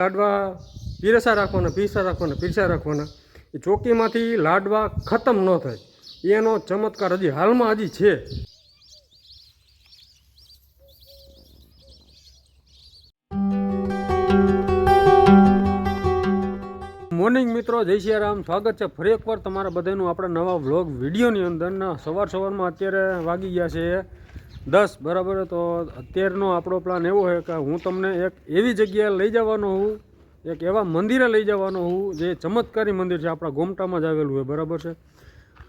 લાડવા પીરસા રાખવાના, પીરસા રાખવાના. એ ચોકીમાંથી લાડવા ખતમ ન થાય એનો ચમત્કાર હજી હાલમાં હજી છે. મોર્નિંગ મિત્રો, જય સિયારામ. સ્વાગત છે ફરી એકવાર તમારા બધાનું આપણા નવા વ્લોગ વિડીયોની અંદર. સવારમાં અત્યારે વાગી ગયા છે 10 બરાબર. તો અત્યારનો આપણો પ્લાન એવો છે કે હું તમને એક એવી જગ્યાએ લઈ જવાનો હું, એક એવા મંદિરે લઈ જવાનો હું જે ચમત્કારી મંદિર છે, આપણા ગોમટામાં જ આવેલું છે બરાબર છે.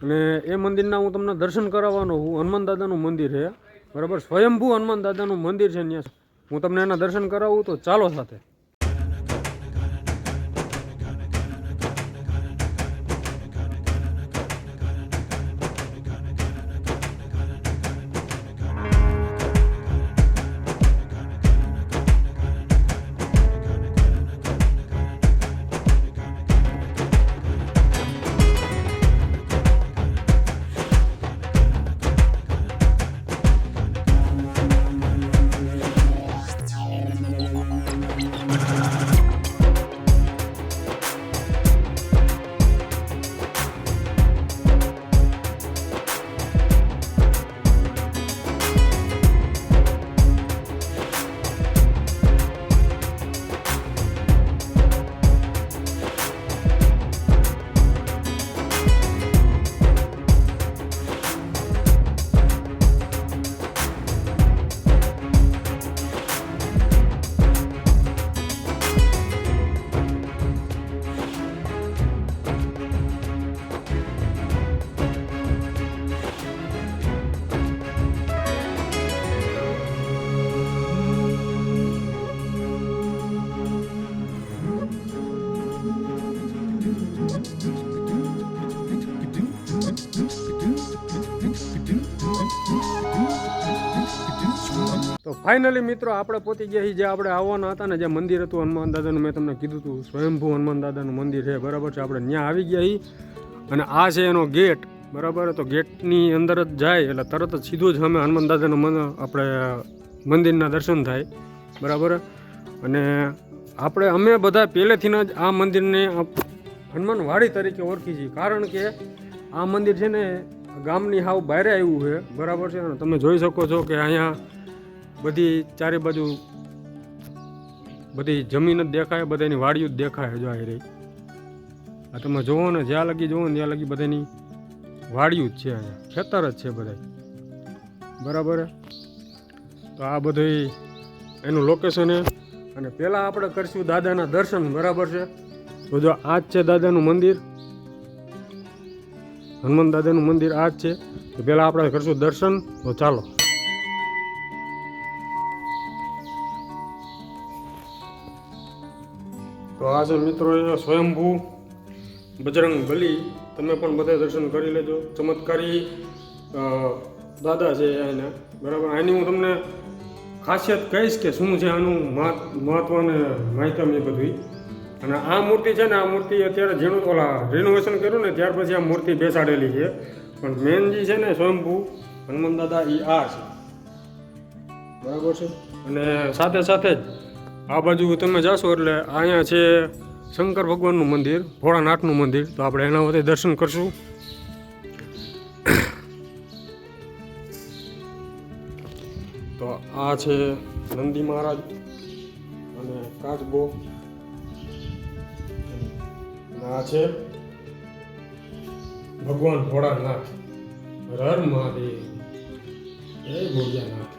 અને એ મંદિરના હું તમને દર્શન કરાવવાનો હું. હનુમાન દાદાનું મંદિર છે બરાબર, સ્વયંભૂ હનુમાન દાદાનું મંદિર છે. ત્યાં હું તમને એના દર્શન કરાવું, તો ચાલો સાથે. તો ફાઇનલી મિત્રો આપણે પહોંચી ગયા છીએ જે આપણે આવવાના હતા ને, જે મંદિર હતું હનુમાન દાદાનું, મેં તમને કીધું હતું સ્વયંભૂ હનુમાન દાદાનું મંદિર છે બરાબર છે. આપણે ત્યાં આવી ગયા છીએ અને આ છે એનો ગેટ બરાબર. તો ગેટની અંદર જ જાય એટલે તરત જ સીધું જ અમે હનુમાન દાદાનું આપણે મંદિરના દર્શન થાય બરાબર. અને અમે બધા પહેલેથી જ આ મંદિરને હનુમાન વાડી તરીકે ઓળખી છીએ, કારણ કે આ મંદિર છે ને ગામની હાવ બહાર આવ્યું છે બરાબર છે. અને તમે જોઈ શકો છો કે અહીંયા બધી ચારે બાજુ બધી જમીન જ દેખાય, બધાની વાડીઓ જ દેખાય. જો આ રહી આ તમે જુઓ ને, જ્યાં લગી જુઓ ને ત્યાં લગી બધાની વાડીઓ જ છે, અહીંયા ખેતર જ છે બધા બરાબર. તો આ બધું એનું લોકેશન છે. અને પહેલાં આપણે કરીશું દાદાના દર્શન બરાબર છે. તો જો આ જ છે દાદાનું મંદિર, હનુમાન દાદાનું મંદિર આ જ છે. તો પહેલાં આપણે કરીશું દર્શન. તો ચાલો. તો આ છે મિત્રો એ સ્વયંભૂ બજરંગ બલી. તમે પણ બધા દર્શન કરી લેજો. ચમત્કારી દાદા છે એના બરાબર. આની હું તમને ખાસિયત કહીશ કે શું છે આનું મહત્વ અને માહિતી એ બધું. અને આ મૂર્તિ છે ને, આ મૂર્તિ અત્યારે જેનું રિનોવેશન કર્યું ને ત્યાર પછી આ મૂર્તિ બેસાડેલી છે. પણ મેન જે છે ને સ્વયંભૂ હનુમાન દાદા એ આ છે બરાબર છે. અને સાથે સાથે જ આ બાજુ તમે જાશો એટલે અહીંયા છે શંકર ભગવાનનું મંદિર, ભોળાનાથનું મંદિર. તો આપણે એના વચ્ચે દર્શન કરશું. તો આ છે નંદી મહારાજ અને કાચબો. આ છે ભગવાન ભોળાનાથ. હર મહાદેવ, જય ભોળિયાનાથ.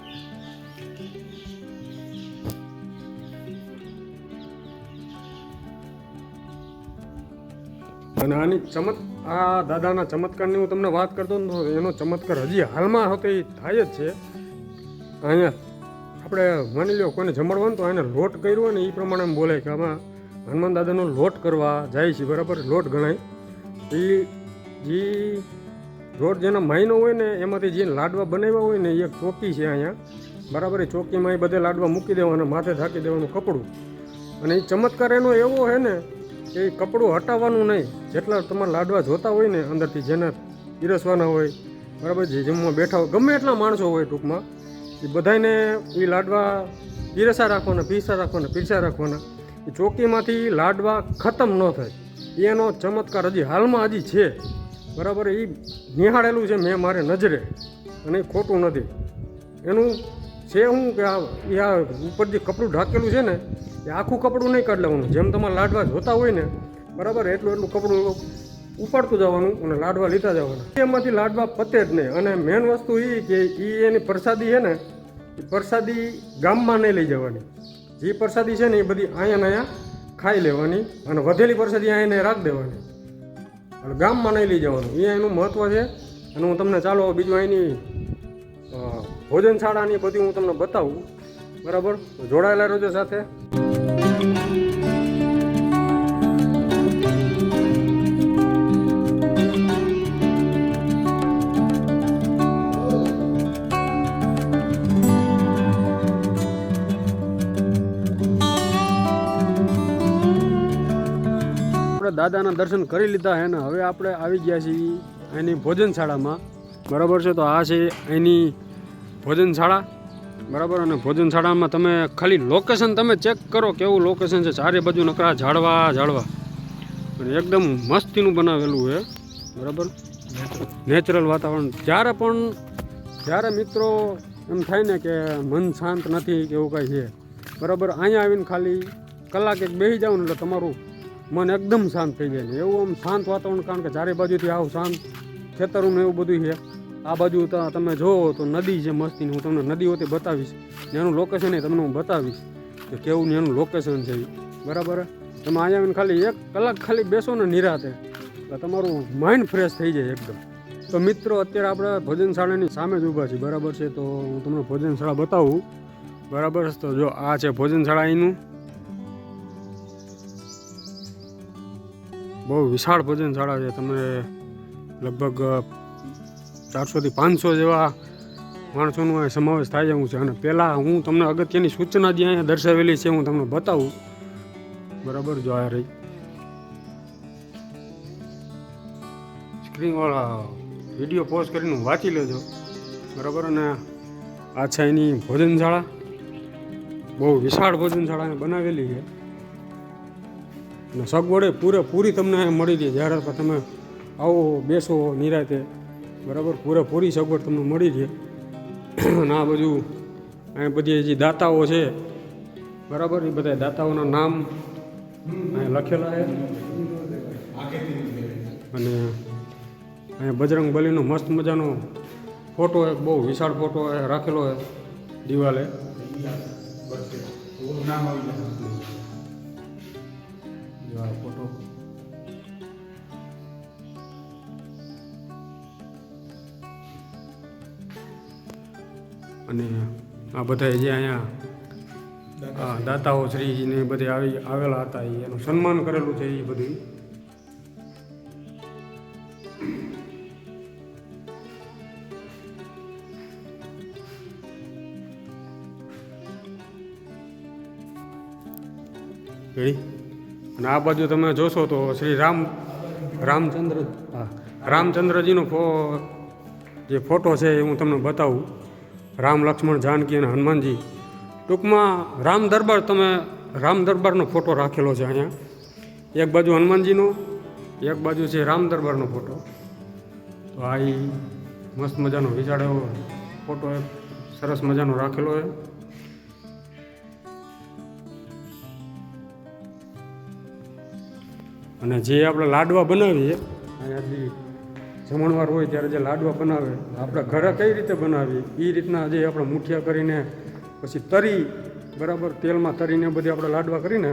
અને આની આ દાદાના ચમત્કારની હું તમને વાત કરતો હતો, એનો ચમત્કાર હજી હાલમાં હતો એ થાય જ છે. અહીંયા આપણે માની લો કોઈને જમણવાનું તો એને લોટ કર્યો હોય ને એ પ્રમાણે એમ બોલે કે આમાં હનુમાન દાદાનો લોટ કરવા જાય છે બરાબર. લોટ ગણાય એ જે લોટ જેનો મહિનો હોય ને એમાંથી જે લાડવા બનાવ્યા હોય ને એ એક ચોકી છે અહીંયા બરાબર. એ ચોકીમાં એ બધે લાડવા મૂકી દેવાના, માથે ઢાંકી દેવાનું કપડું. અને એ ચમત્કાર એનો એવો છે ને કે એ કપડું હટાવવાનું નહીં. જેટલા તમારા લાડવા જોતા હોય ને અંદરથી, જેને પીરસવાના હોય બરાબર, જે જમવા બેઠા હોય, ગમે એટલા માણસો હોય ટૂંકમાં, એ બધાને એ લાડવા પીરસા રાખવાના, પીરસા રાખવાના. એ ચોકીમાંથી લાડવા ખતમ ન થાય એનો ચમત્કાર હજી હાલમાં હજી છે, બરાબર. એ નિહાળેલું છે મેં મારે નજરે, અને એ ખોટું નથી. એનું છે શું કે આ ઉપર જે કપડું ઢાંકેલું છે ને એ આખું કપડું નહીં કાઢી લેવાનું. જેમ તમારે લાડવા જોતા હોય ને, બરાબર, એટલું કપડું ઉપાડતું જવાનું અને લાડવા લીધા જવાના. એમાંથી લાડવા પતે જ નહીં. અને મેન વસ્તુ એ કે એની પ્રસાદી છે ને, એ પ્રસાદી ગામમાં નહીં લઈ જવાની. જે પ્રસાદી છે ને એ બધી અહીંયા ખાઈ લેવાની, અને વધેલી પ્રસાદી અહીંયા રાખી દેવાની, અને ગામમાં નહીં લઈ જવાનું. એ એનું મહત્ત્વ છે. અને હું તમને ચાલો બીજું અહીંની ભોજનશાળાની બધી હું તમને બતાવું, બરાબર. જોડાયેલા રહેજો સાથે. દાદાના દર્શન કરી લીધા હે ને હવે આપણે આવી ગયા છીએ એની ભોજનશાળામાં, બરાબર છે. તો આ છે એની ભોજનશાળા, બરાબર. અને ભોજનશાળામાં તમે ખાલી લોકેશન તમે ચેક કરો કેવું લોકેશન છે. ચારે બાજુ નકરા ઝાડવા અને એકદમ મસ્તીનું બનાવેલું છે, બરાબર. નેચરલ વાતાવરણ. જ્યારે મિત્રો એમ થાય ને કે મન શાંત નથી કે એવું કાંઈ છે, બરાબર, અહીંયા આવીને ખાલી કલાક એક બેસી જાવ ને એટલે તમારું મન એકદમ શાંત થઈ જાય. એવું આમ શાંત વાતાવરણ, કારણ કે ચારે બાજુથી આવું શાંત ખેતરોને એવું બધું છે. આ બાજુ તમે જોવો તો નદી છે મસ્તીની. હું તમને નદીઓથી બતાવીશ ને એનું લોકેશન તમને હું બતાવીશ કે કેવું ને એનું લોકેશન છે, બરાબર. તમે અહીંયા આવીને ખાલી એક કલાક ખાલી બેસો ને નિરાતે તો તમારું માઇન્ડ ફ્રેશ થઈ જાય એકદમ. તો મિત્રો અત્યારે આપણે ભોજનશાળાની સામે જ ઊભા છીએ, બરાબર છે. તો હું તમને ભોજનશાળા બતાવું, બરાબર. તો જો આ છે ભોજનશાળા. અહીંનું બહુ વિશાળ ભોજનશાળા છે. તમે લગભગ 400 થી 500 જેવા માણસોનો સમાવેશ થાય એવું છે. અને પહેલાં હું તમને અગત્યની સૂચના જે અહીંયા દર્શાવેલી છે હું તમને બતાવું, બરાબર. જો આ રહી સ્ક્રીનવાળા વિડીયો પોઝ કરીને વાંચી લેજો, બરાબર. અને આ છે એની ભોજનશાળા. બહુ વિશાળ ભોજનશાળા બનાવેલી છે અને સગવડે પૂરેપૂરી તમને મળી રહે. જ્યારે તમે આવો બેસો નિરાતે, બરાબર, પૂરેપૂરી સગવડ તમને મળી રહે. અને આ બધું અહીં બધી જે દાતાઓ છે, બરાબર, એ બધા દાતાઓના નામ અહીં લખેલા છે. અને અહીંયા બજરંગ બલીનો મસ્ત મજાનો ફોટો, એક બહુ વિશાળ ફોટો રાખેલો છે દિવાલે. ફોટો અને આ બધા જે અહીંયા દાતાઓ શ્રીજીને બધે આવેલા હતા એનું સન્માન કરેલું છે. એ બધું અને આ બાજુ તમે જોશો તો શ્રી રામચંદ્રજીનો જે ફોટો છે એ હું તમને બતાવું. રામ, લક્ષ્મણ, જાનકી અને હનુમાનજી. ટૂંકમાં રામ દરબારનો ફોટો રાખેલો છે અહીંયા. એક બાજુ હનુમાનજીનો, એક બાજુ છે રામ દરબારનો ફોટો. તો આ મસ્ત મજાનો વિચાર એવો ફોટો એક સરસ મજાનો રાખેલો છે. અને જે આપણે લાડવા બનાવીએ અહીંયાથી જમણવાર હોય ત્યારે જે લાડવા બનાવે આપણે ઘરે કઈ રીતે બનાવીએ એ રીતના જે આપણે મુઠિયા કરીને પછી તરી, બરાબર, તેલમાં તરીને બધી આપણે લાડવા કરીને.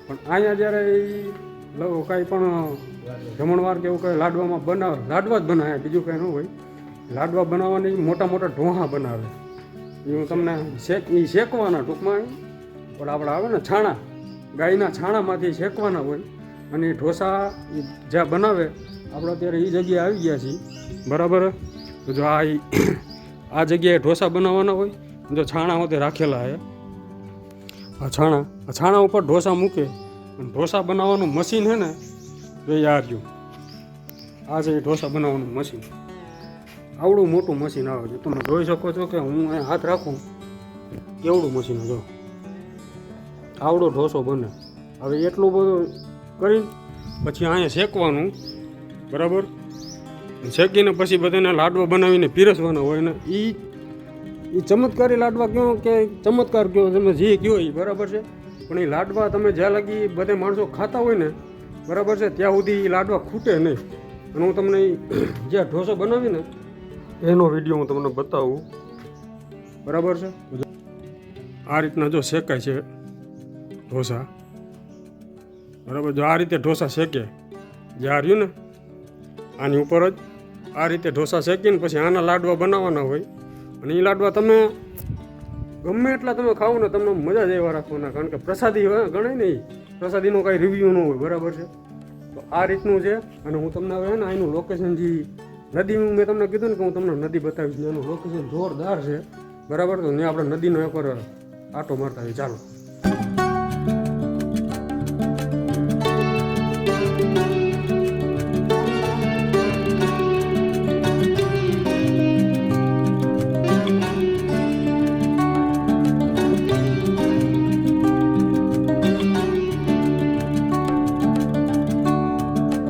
પણ અહીંયા જ્યારે એ કાંઈ પણ જમણવાર કે એવું કંઈ લાડવા જ બનાવે, બીજું કંઈ ન હોય. લાડવા બનાવવાની મોટા મોટા ઢોહા બનાવે. એ હું તમને શેકવાના ટૂંકમાં પણ આપણે આવે ને છાણા, ગાયના છાણામાંથી શેકવાના હોય. અને ઢોસા જ્યાં બનાવે આપણે અત્યારે એ જગ્યાએ આવી ગયા છીએ, બરાબર. તો જો આ જગ્યાએ ઢોસા બનાવવાના હોય, જો છાણા હોતે રાખેલા છે. આ છાણા ઉપર ઢોસા મૂકે અને ઢોસા બનાવવાનું મશીન છે ને જો યાર જો આ છે ઢોસા બનાવવાનું મશીન. આવડું મોટું મશીન આવે છે, તમે જોઈ શકો છો કે હું અહીંયા હાથ રાખું કેવડું મશીન. જો આવડો ઢોસો બને હવે એટલું બધું કરી પછી અહીંયા શેકવાનું, બરાબર. શેકીને પછી બધાને લાડવા બનાવીને પીરસવાના હોય ને એ ચમત્કારી લાડવા કહો કે ચમત્કાર કહો, તમે જે કહો એ બરાબર છે. પણ એ લાડવા તમે જ્યાં લગી બધે માણસો ખાતા હોય ને, બરાબર છે, ત્યાં સુધી એ લાડવા ખૂટે નહીં. અને હું તમને જે ઢોસો બનાવીને એનો વિડીયો હું તમને બતાવું, બરાબર છે. આ રીતના જો શેકાય છે ઢોસા, બરાબર. જો આ રીતે ઢોસા શેકે, જે આ રહ્યું ને આની ઉપર જ આ રીતે ઢોસા શેકીને પછી આના લાડવા બનાવવાના હોય. અને એ લાડવા તમે ગમે એટલા તમે ખાઓ ને તમને મજા જ એવા રાખવાના, કારણ કે પ્રસાદી ગણાય ને, એ પ્રસાદીનો કાંઈ રિવ્યૂ ન હોય, બરાબર છે. તો આ રીતનું છે. અને હું તમને હવે ને એનું લોકેશન જે નદી મેં તમને કીધું ને કે હું તમને નદી બતાવીશ ને, એનું લોકેશન જોરદાર છે, બરાબર. તો ત્યાં આપણે નદીનો એકવાર આટો મારતા હોય, ચાલો.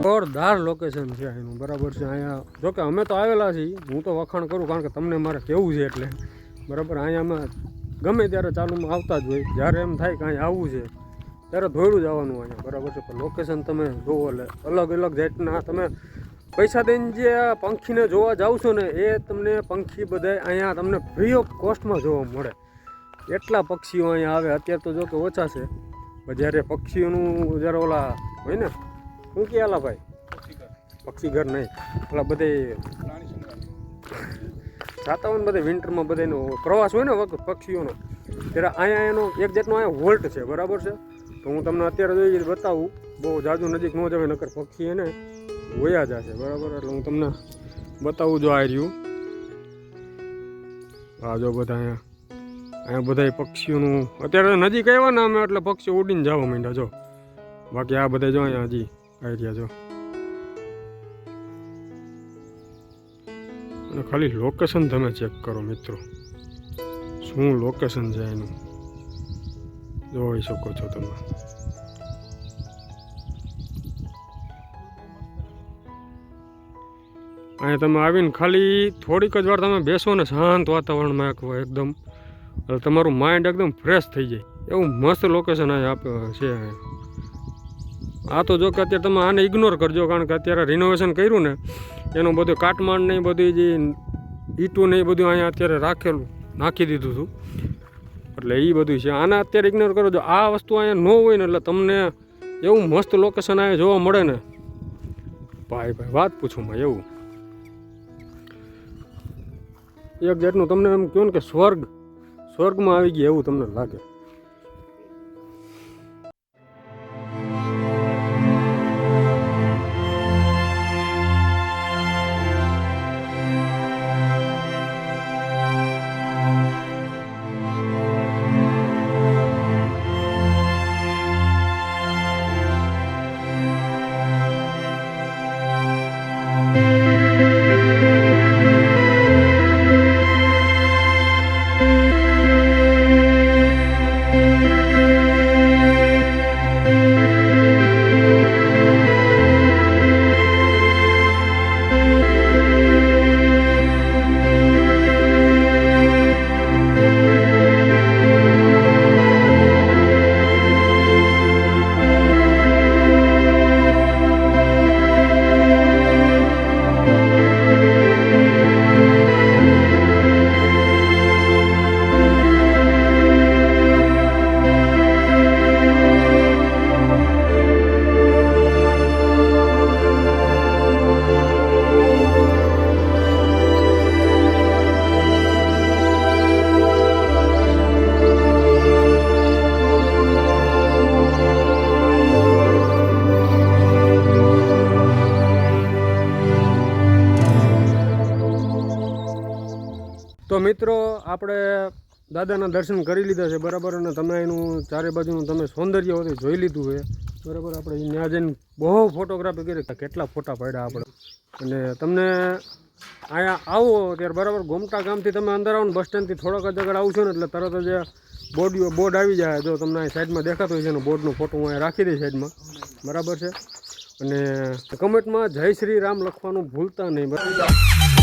જોરદાર લોકેશન છે એનું, બરાબર છે. અહીંયા જોકે અમે તો આવેલા છીએ, હું તો વખાણ કરું કારણ કે તમને મારે કેવું છે એટલે, બરાબર. અહીંયામાં ગમે ત્યારે ચાલુમાં આવતા જ હોય, જ્યારે એમ થાય કે અહીંયા આવવું છે ત્યારે દોડું જવાનું અહીંયા, બરાબર છે. પણ લોકેશન તમે જોવો એટલે અલગ અલગ જાતના તમે પૈસા દઈને જે પંખીને જોવા જાવ છો ને એ તમને પંખી બધા અહીંયા તમને ફ્રી ઓફ કોસ્ટમાં જોવા મળે. એટલા પક્ષીઓ અહીંયા આવે. અત્યારે તો જો કે ઓછા છે, પણ જ્યારે પક્ષીઓનું જ્યારે ઓલા હોય ને, શું કે આલા ભાઈ, પક્ષી ઘર નહીં, ઓલા બધે જાતા હોય ને બધે વિન્ટરમાં બધાનો પ્રવાસ હોય ને વખત પક્ષીઓનો, ત્યારે અહીંયા એનો એક જાતનો અહીંયા વોલ્ટ છે, બરાબર છે. તો હું તમને અત્યારે જોઈ બતાવું, બહુ જાજુ નજીક ન જવાય નકર પક્ષી એને વયા જશે, બરાબર. એટલે હું તમને બતાવું. જો આ રહ્યું, હા જો બધા અહીંયા બધા પક્ષીઓનું અત્યારે નજીક આવ્યા ને અમે એટલે પક્ષીઓ ઉડીને જવા માંડ્યા. જો બાકી આ બધા જો અહીંયા હજી આવી રહ્યા. જો અને ખાલી લોકેશન તમે ચેક કરો મિત્રો, શું લોકેશન છે એનું જોઈ શકો છો તમે. અહીંયા તમે આવીને ખાલી થોડીક જ વાર તમે બેસો ને શાંત વાતાવરણમાં એકદમ, તમારું માઇન્ડ એકદમ ફ્રેશ થઈ જાય એવું મસ્ત લોકેશન અહીંયા છે. આ તો જો કે અત્યારે તમે આને ઇગ્નોર કરજો, કારણ કે અત્યારે રિનોવેશન કર્યું ને એનું બધું કાટમાંડ ને બધું જે ઈટું ને એ બધું અહીંયા અત્યારે રાખેલું નાખી દીધું હતું, એટલે એ બધું છે. આને અત્યારે ઇગ્નોર કરો. જો આ વસ્તુ અહીંયા ન હોય ને એટલે તમને એવું મસ્ત લોકેશન અહીંયા જોવા મળે ને ભાઈ વાત પૂછું એવું એક જાતનું તમને એમ કહો ને કે સ્વર્ગમાં આવી ગયા એવું તમને લાગે. તો મિત્રો આપણે દાદાના દર્શન કરી લીધા છે, બરાબર. અને તમે એનું ચારે બાજુનું તમે સૌંદર્ય હોય જોઈ લીધું છે, બરાબર. આપણે ત્યાં જઈને બહુ ફોટોગ્રાફી કરી, કેટલા ફોટા પાડ્યા આપણે, અને તમને અહીંયા આવો ત્યારે બરાબર ગોમટા ગામથી તમે અંદર આવો ને બસ સ્ટેન્ડથી થોડોક જ આગળ આવશો ને એટલે તરત જ બોર્ડ આવી જાય. જો તમને અહીં સાઈડમાં દેખાતો હોય છે એનો બોર્ડનો ફોટો હું અહીંયા રાખી દઈશ સાઈડમાં, બરાબર છે. અને કમેન્ટમાં જય શ્રી રામ લખવાનું ભૂલતા નહીં, બરાબર.